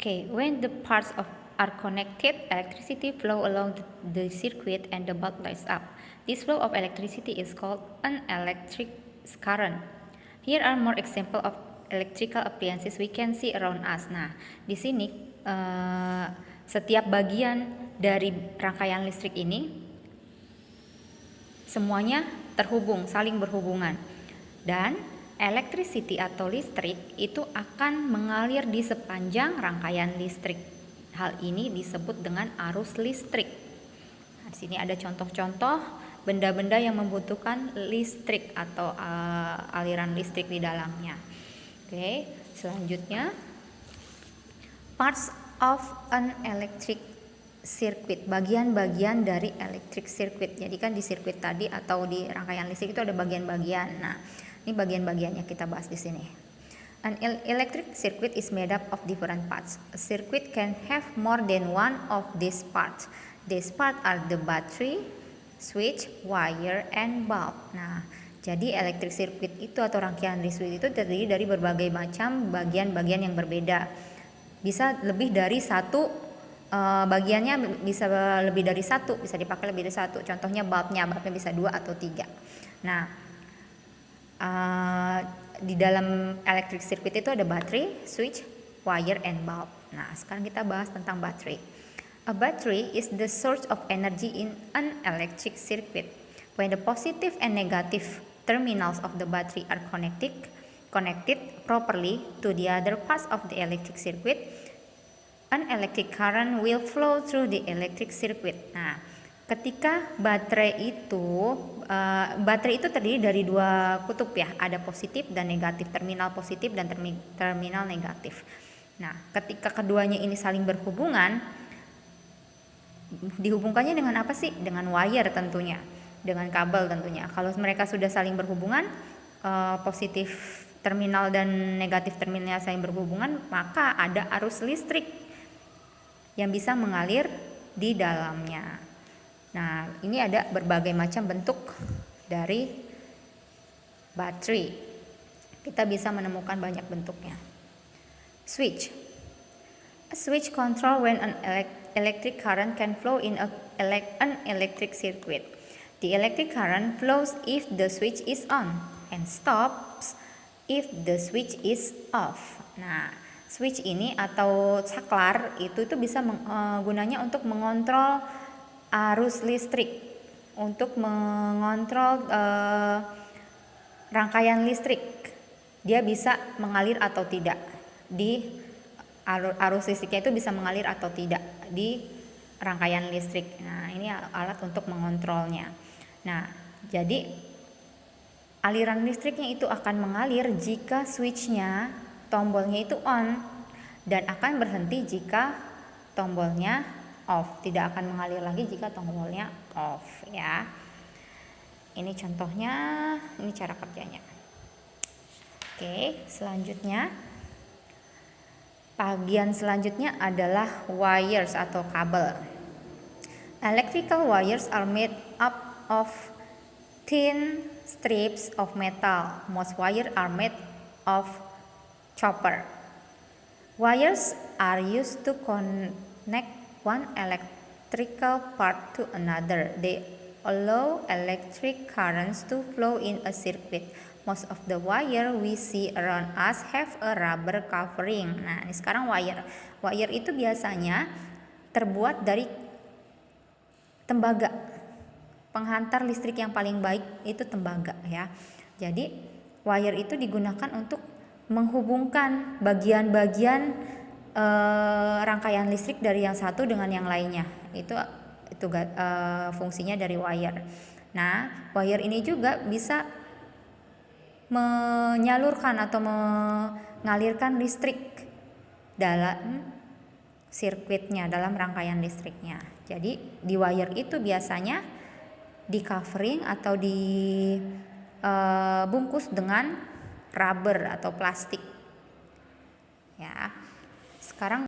Okay, when the parts are connected, electricity flow along the circuit and the bulb lights up. This flow of electricity is called an electric current. Here are more examples of electrical appliances we can see around us. Nah, di sini setiap bagian dari rangkaian listrik ini semuanya terhubung, saling berhubungan. Dan electricity atau listrik itu akan mengalir di sepanjang rangkaian listrik. Hal ini disebut dengan arus listrik. Nah, di sini ada contoh-contoh benda-benda yang membutuhkan listrik atau aliran listrik di dalamnya. Oke, selanjutnya parts of an electric circuit, bagian-bagian dari electric circuit. Jadi kan di sirkuit tadi atau di rangkaian listrik itu ada bagian-bagian. Nah, ini bagian-bagiannya kita bahas di sini. An electric circuit is made up of different parts. A circuit can have more than one of these parts. These parts are the battery, switch, wire, and bulb. Nah, jadi electric circuit itu atau rangkaian listrik itu terdiri dari berbagai macam bagian-bagian yang berbeda. Bisa lebih dari satu bagiannya, bisa lebih dari satu, bisa dipakai lebih dari satu. Contohnya bulbnya bisa 2 atau 3. Nah, di dalam electric circuit itu ada battery, switch, wire, and bulb. Nah, sekarang kita bahas tentang battery. A battery is the source of energy in an electric circuit. When the positive and negative terminals of the battery are connected properly to the other parts of the electric circuit, an electric current will flow through the electric circuit. Nah, ketika baterai itu terdiri dari 2 kutub ya, ada positif dan negatif, terminal positif dan terminal negatif. Nah, ketika keduanya ini saling berhubungan, dihubungkannya dengan apa sih? Dengan wire tentunya, dengan kabel tentunya. Kalau mereka sudah saling berhubungan, positif terminal dan negatif terminal saling berhubungan, maka ada arus listrik yang bisa mengalir di dalamnya. Nah, ini ada berbagai macam bentuk dari baterai. Kita bisa menemukan banyak bentuknya. Switch. A switch control when an electric current can flow in an electric circuit. The electric current flows if the switch is on and stops if the switch is off. Nah, switch ini atau saklar itu bisa gunanya untuk mengontrol arus listrik, untuk mengontrol rangkaian listrik. Dia bisa mengalir atau tidak. Di arus listriknya itu bisa mengalir atau tidak di rangkaian listrik. Nah, ini alat untuk mengontrolnya. Nah, jadi aliran listriknya itu akan mengalir jika switchnya, tombolnya itu on, dan akan berhenti jika tombolnya off. Tidak akan mengalir lagi jika tombolnya off ya. Ini contohnya, ini cara kerjanya. Oke, selanjutnya bagian selanjutnya adalah wires atau kabel. Electrical wires are made up of thin strips of metal. Most wires are made of copper. Wires are used to connect one electrical part to another. They allow electric currents to flow in a circuit. Most of the wire we see around us have a rubber covering. Nah, ini sekarang wire. Wire itu biasanya terbuat dari tembaga. Penghantar listrik yang paling baik itu tembaga ya. Jadi wire itu digunakan untuk menghubungkan bagian-bagian rangkaian listrik dari yang satu dengan yang lainnya. Itu fungsinya dari wire. Nah, wire ini juga bisa menyalurkan atau mengalirkan listrik dalam sirkuitnya, dalam rangkaian listriknya. Jadi di wire itu biasanya di covering atau dibungkus dengan rubber atau plastik. Ya. Sekarang